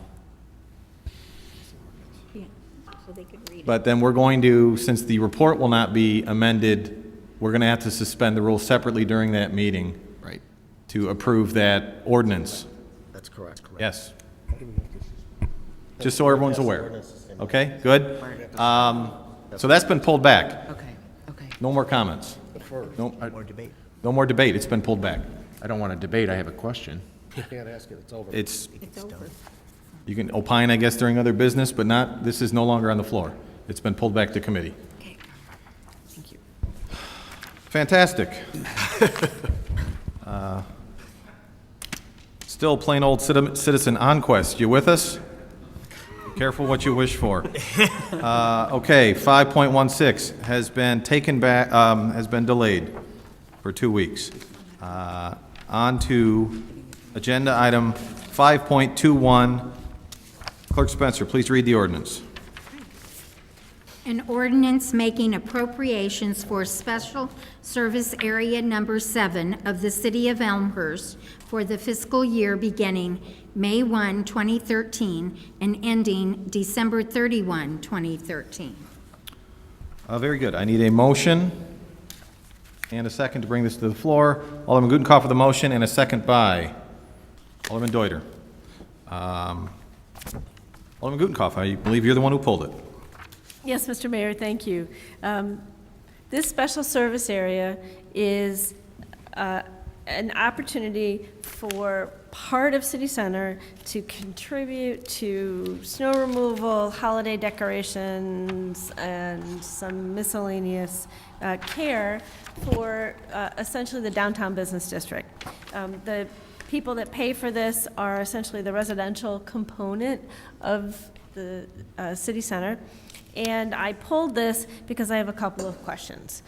so they could read it. But then we're going to, since the report will not be amended, we're going to have to suspend the rules separately during that meeting. Right. To approve that ordinance. That's correct. Yes. Just so everyone's aware. Okay, good? So that's been pulled back. Okay, okay. No more comments. More debate. No more debate. It's been pulled back. I don't want to debate, I have a question. You can't ask it, it's over. It's, It's over. you can opine, I guess, during other business, but not, this is no longer on the floor. It's been pulled back to committee. Okay. Thank you. Fantastic. Still plain old citizen Onquest. You with us? Be careful what you wish for. Okay, 5.16 has been taken back, has been delayed for 2 weeks. On to agenda item 5.21. Clerk Spencer, please read the ordinance. An ordinance making appropriations for Special Service Area Number 7 of the City of Elmhurst for the fiscal year beginning May 1, 2013, and ending December 31, 2013. Very good. I need a motion and a second to bring this to the floor. Alderman Gutenkopf with the motion and a second by Alderman Deuter. Alderman Gutenkopf, I believe you're the one who pulled it. Yes, Mr. Mayor, thank you. This special service area is an opportunity for part of City Center to contribute to snow removal, holiday decorations, and some miscellaneous care for essentially the downtown business district. The people that pay for this are essentially the residential component of the City Center. And I pulled this because I have a couple of questions.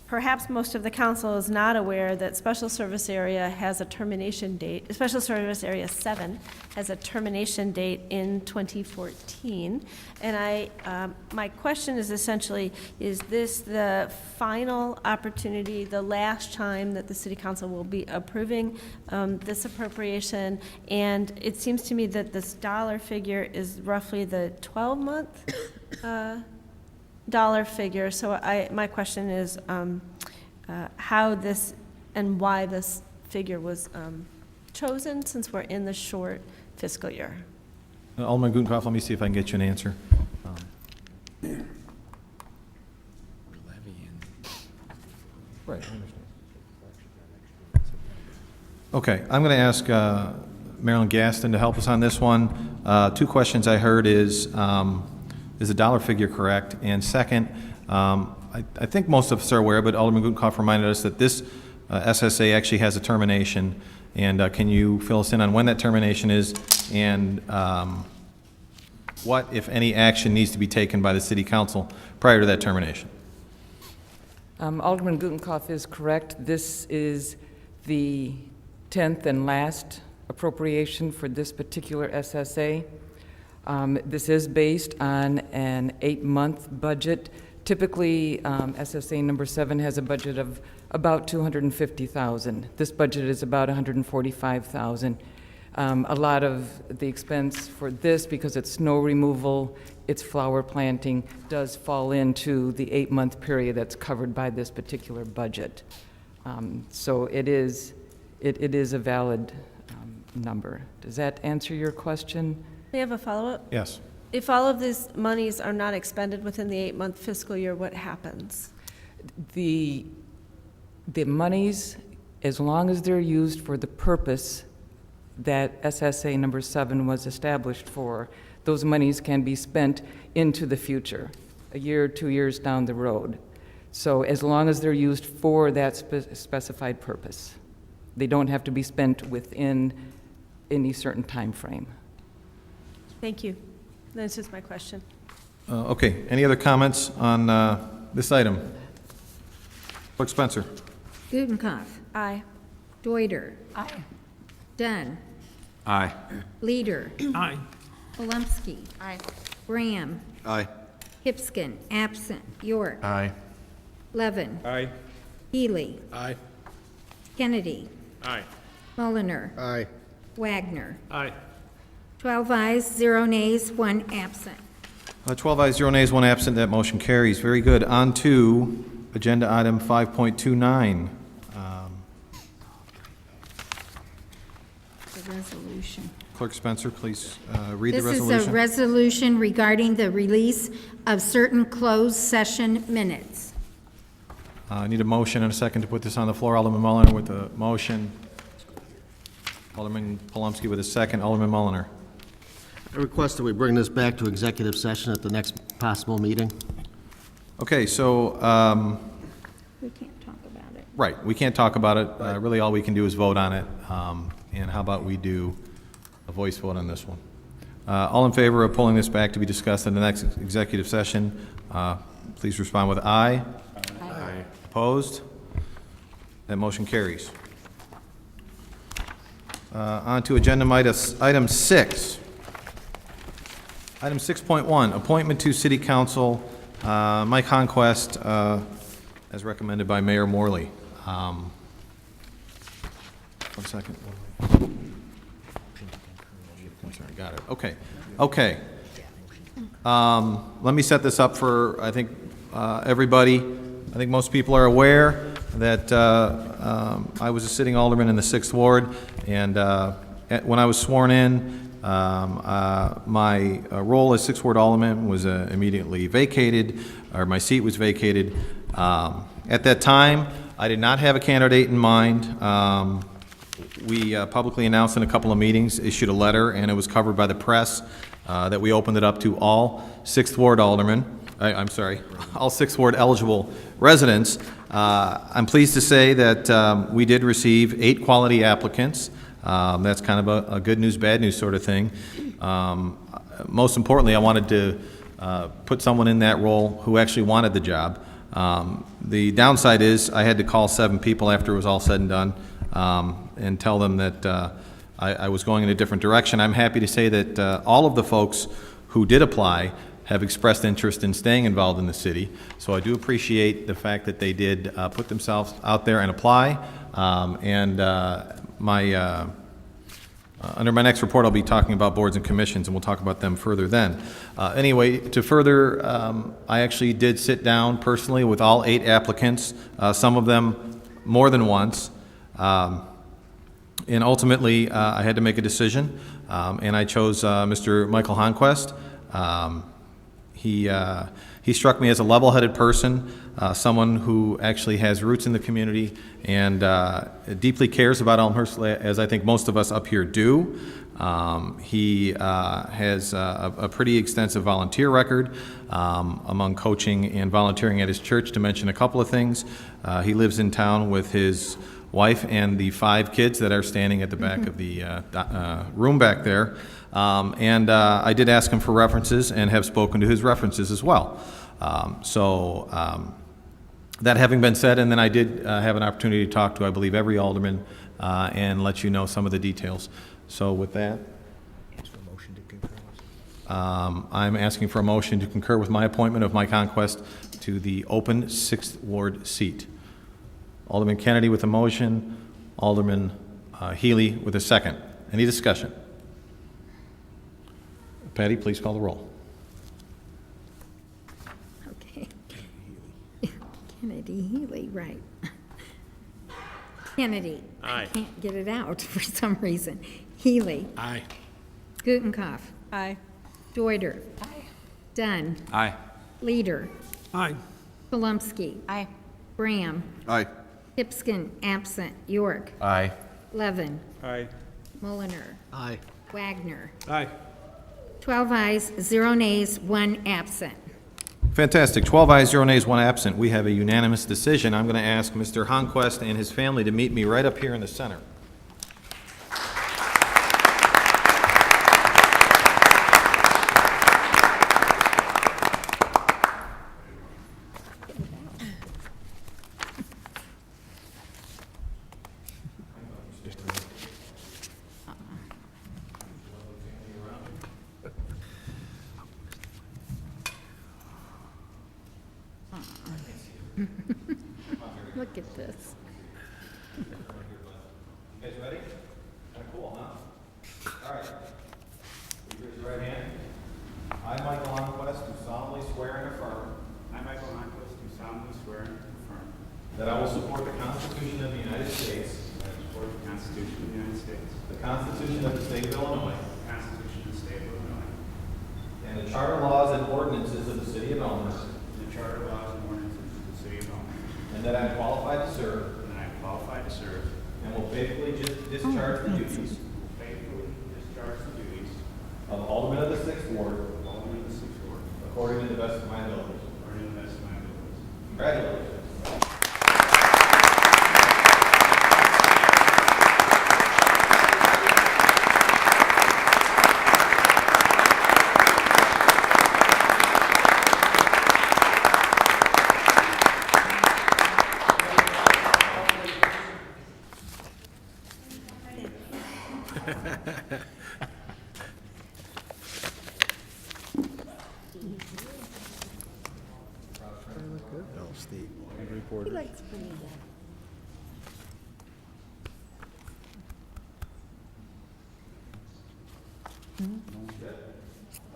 Perhaps most of the council is not aware that Special Service Area has a termination date, Special Service Area 7 has a termination date in 2014. And my question is essentially, is this the final opportunity, the last time that the City Council will be approving this appropriation? And it seems to me that this dollar figure is roughly the 12-month dollar figure. So my question is how this and why this figure was chosen, since we're in the short fiscal year. Alderman Gutenkopf, let me see if I can get you an answer. Right, I understand. Okay, I'm going to ask Marilyn Gaston to help us on this one. Two questions I heard is the dollar figure correct? And second, I think most of us are aware, but Alderman Gutenkopf reminded us that this SSA actually has a termination. And can you fill us in on when that termination is and what, if any, action needs to be taken by the City Council prior to that termination? Alderman Gutenkopf is correct. This is the 10th and last appropriation for this particular SSA. This is based on an 8-month budget. Typically, SSA number 7 has a budget of about $250,000. This budget is about $145,000. A lot of the expense for this, because it's snow removal, it's flower planting, does fall into the 8-month period that's covered by this particular budget. So it is a valid number. Does that answer your question? May I have a follow-up? Yes. If all of these monies are not expended within the 8-month fiscal year, what happens? The monies, as long as they're used for the purpose that SSA number 7 was established for. Those monies can be spent into the future, a year or 2 years down the road. So as long as they're used for that specified purpose, they don't have to be spent within any certain time frame. Thank you. This is my question. Okay, any other comments on this item? Clerk Spencer. Gutenkopf. Aye. Deuter. Aye. Dunn. Aye. Leader. Aye. Polumsky. Aye. Graham. Aye. Hipskin, absent. York. Aye. Levin. Aye. Healy. Aye. Kennedy. Aye. Mulliner. Aye. Wagner. Aye. 12 ayes, 0 nays, 1 absent. 12 ayes, 0 nays, 1 absent. That motion carries. Very good. On to agenda item 5.29. The resolution. Clerk Spencer, please read the This resolution. is a resolution regarding the release of certain closed session minutes. I need a motion and a second to put this on the floor. Alderman Mulliner with a motion. Alderman Polumsky with a second. Alderman Mulliner. I request that we bring this back to executive session at the next possible meeting. Okay, so, We can't talk about it. right, we can't talk about it. Really, all we can do is vote on it. And how about we do a voice vote on this one? All in favor of pulling this back to be discussed in the next executive session, please respond with aye. Aye. Opposed? That motion carries. On to agenda item 6. Item 6.1, appointment to City Council, Mike Conquest, as recommended by Mayor Morley. 1 second. Got it. Okay. Okay. Let me set this up for, I think, everybody. I think most people are aware that I was a sitting alderman in the 6th Ward, and when I was sworn in, my role as 6th Ward alderman was immediately vacated, or my seat was vacated. At that time, I did not have a candidate in mind. We publicly announced in a couple of meetings, issued a letter, and it was covered by the press that we opened it up to all 6th Ward aldermen, all 6th Ward eligible residents. I'm pleased to say that we did receive 8 quality applicants. That's kind of a good news, bad news sort of thing. Most importantly, I wanted to put someone in that role who actually wanted the job. The downside is I had to call 7 people after it was all said and done and tell them that I was going in a different direction. I'm happy to say that all of the folks who did apply have expressed interest in staying involved in the city. So I do appreciate the fact that they did put themselves out there and apply. Under my next report, I'll be talking about boards and commissions, and we'll talk about them further then. Anyway, to further, I actually did sit down personally with all 8 applicants, some of them more than once. And ultimately, I had to make a decision, and I chose Mr. Michael Honquest. He struck me as a level-headed person, someone who actually has roots in the community and deeply cares about Elmhurst, as I think most of us up here do. He has a pretty extensive volunteer record among coaching and volunteering at his church, to mention a couple of things. He lives in town with his wife and the 5 kids that are standing at the back of the room back there. I did ask him for references and have spoken to his references as well. That having been said, and then I did have an opportunity to talk to, I believe, every alderman and let you know some of the details. So with that, I'm asking for a motion to concur with my appointment of Mike Conquest to the open 6th Ward seat. Alderman Kennedy with a motion, Alderman Healy with a second. Any discussion? Patty, please call the roll. Okay. Kennedy, Healy, right. Kennedy. Aye. I can't get it out for some reason. Healy. Aye. Gutenkopf. Aye. Deuter. Aye. Dunn. Aye. Leader. Aye. Polumsky. Aye. Graham. Aye. Hipskin, absent. York. Aye. Levin. Aye. Mulliner. Aye. Wagner. Aye. 12 ayes, 0 nays, 1 absent. Fantastic. 12 ayes, 0 nays, 1 absent. We have a unanimous decision. I'm going to ask Mr. Honquest and his family to meet me right up here in the center. Look at this. You guys ready? Kind of cool, huh? All right. Will you raise your right hand? I, Michael Honquest, do solemnly swear and affirm I, Michael Honquist, do solemnly swear and affirm that I will support the Constitution of the United States, that I will support the Constitution of the United States, the Constitution of the State of Illinois, the Constitution of the State of Illinois, and the charter laws and ordinances of the City of Elmhurst, and the charter laws and ordinances of the City of Elmhurst, and that I am qualified to serve and that I am qualified to serve, and will faithfully discharge the duties will faithfully discharge the duties of Alderman of the Sixth Ward of Alderman of the Sixth Ward, according to the best of my ability. according to the best of my abilities. Congratulations. He likes bringing that.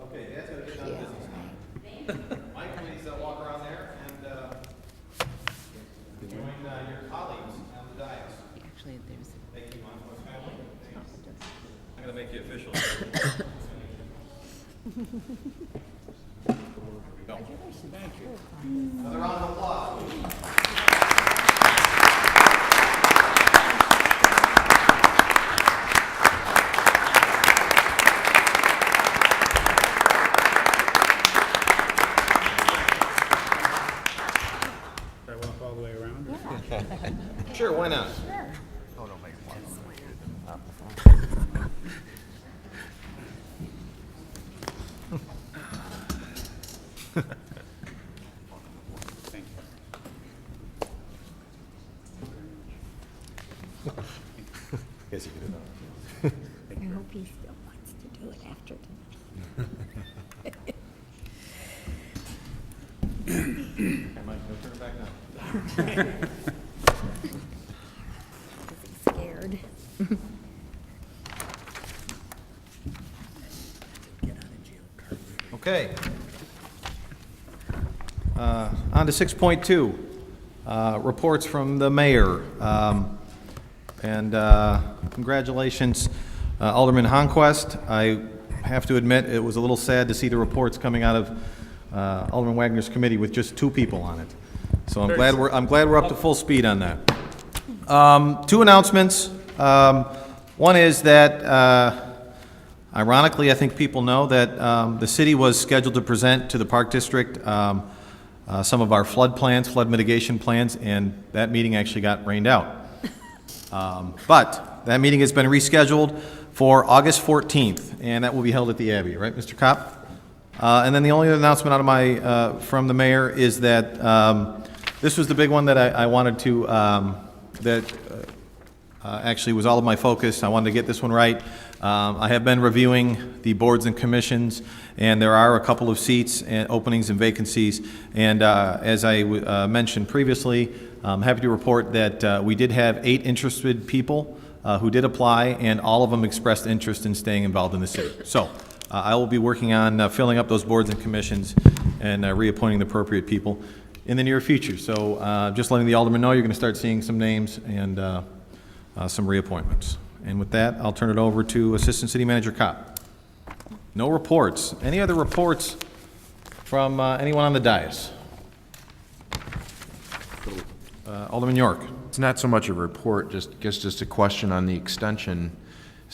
Okay, that's going to get down to business now. Mike, please walk around there and join your colleagues on the dais. Actually, there's Thank you, Monquest family. I'm going to make you official. There we go. Another round of applause, please. Should I walk all the way around? Sure, why not? Thank you. Guess you could have done I hope he still wants to do it after tonight. Mike, no turn back now. He's scared. Okay. On to 6.2, reports from the mayor. Congratulations, Alderman Honquest. I have to admit, it was a little sad to see the reports coming out of Alderman Wagner's committee with just 2 people on it. So I'm glad we're up to full speed on that. 2 announcements. One is that, ironically, I think people know that the city was scheduled to present to the Park District some of our flood mitigation plans, and that meeting actually got rained out. But that meeting has been rescheduled for August 14th, and that will be held at the Abbey, right, Mr. Kopp? And then the only other announcement out of my, from the mayor is that this was the big one that I wanted to, actually was all of my focus. I wanted to get this one right. I have been reviewing the boards and commissions, and there are a couple of seats and openings and vacancies. And as I mentioned previously, I'm happy to report that we did have 8 interested people who did apply, and all of them expressed interest in staying involved in the city. So I will be working on filling up those boards and commissions and reappointing the appropriate people in the near future. So just letting the aldermen know, you're going to start seeing some names and some reappointments. And with that, I'll turn it over to Assistant City Manager Kopp. No reports. Any other reports from anyone on the dais? Alderman York. It's not so much a report, just a question on the extension.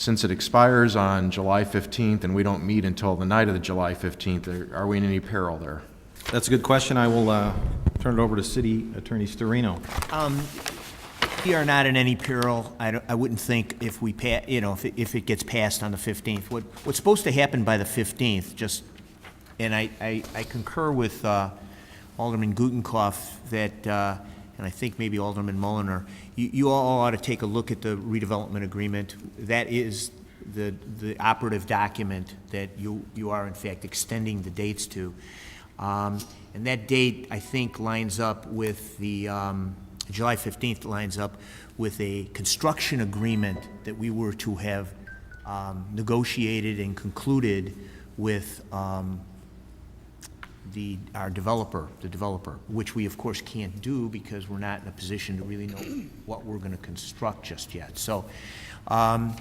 Since it expires on July 15th and we don't meet until the night of the July 15th, are we in any peril there? That's a good question. I will turn it over to City Attorney Storino. We are not in any peril. I wouldn't think if we if it gets passed on the 15th. What's supposed to happen by the 15th, and I concur with Alderman Gutenkopf that, and I think maybe Alderman Mulliner, you all ought to take a look at the redevelopment agreement. That is the operative document that you are in fact extending the dates to. And that date, I think, lines up with the July 15th lines up with a construction agreement that we were to have negotiated and concluded with our developer, which we of course can't do because we're not in a position to really know what we're going to construct just yet. So I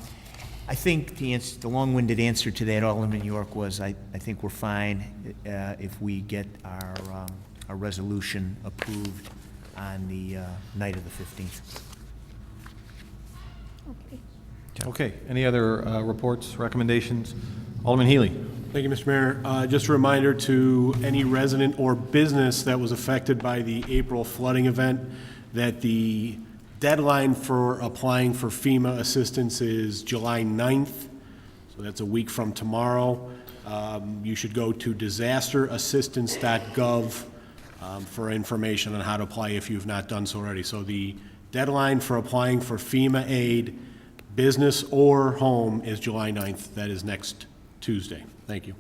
think the long-winded answer to that, Alderman York, was I think we're fine if we get our resolution approved on the night of the 15th. Okay. Any other reports, recommendations? Alderman Healy. Thank you, Mr. Mayor. Just a reminder to any resident or business that was affected by the April flooding event that the deadline for applying for FEMA assistance is July 9th, so that's a week from tomorrow. You should go to disasterassistance.gov for information on how to apply if you've not done so already. So the deadline for applying for FEMA aid, business or home, is July 9th. That is next Tuesday. Thank you.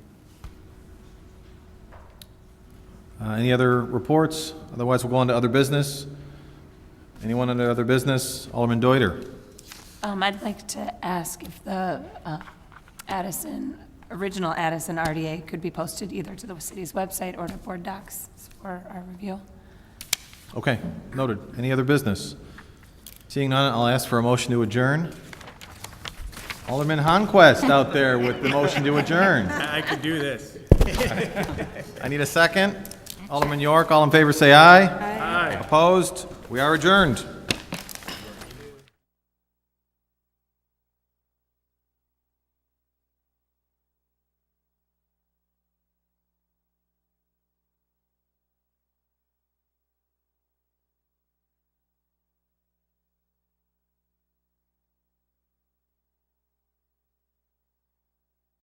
Any other reports? Otherwise, we'll go on to other business. Anyone under other business? Alderman Deuter. I'd like to ask if the original Addison RDA could be posted either to the city's website or to board docs for our review. Okay, noted. Any other business? Seeing none, I'll ask for a motion to adjourn. Alderman Honquest out there with the motion to adjourn. I could do this. I need a second. Alderman York, all in favor say aye. Aye. Opposed? We are adjourned.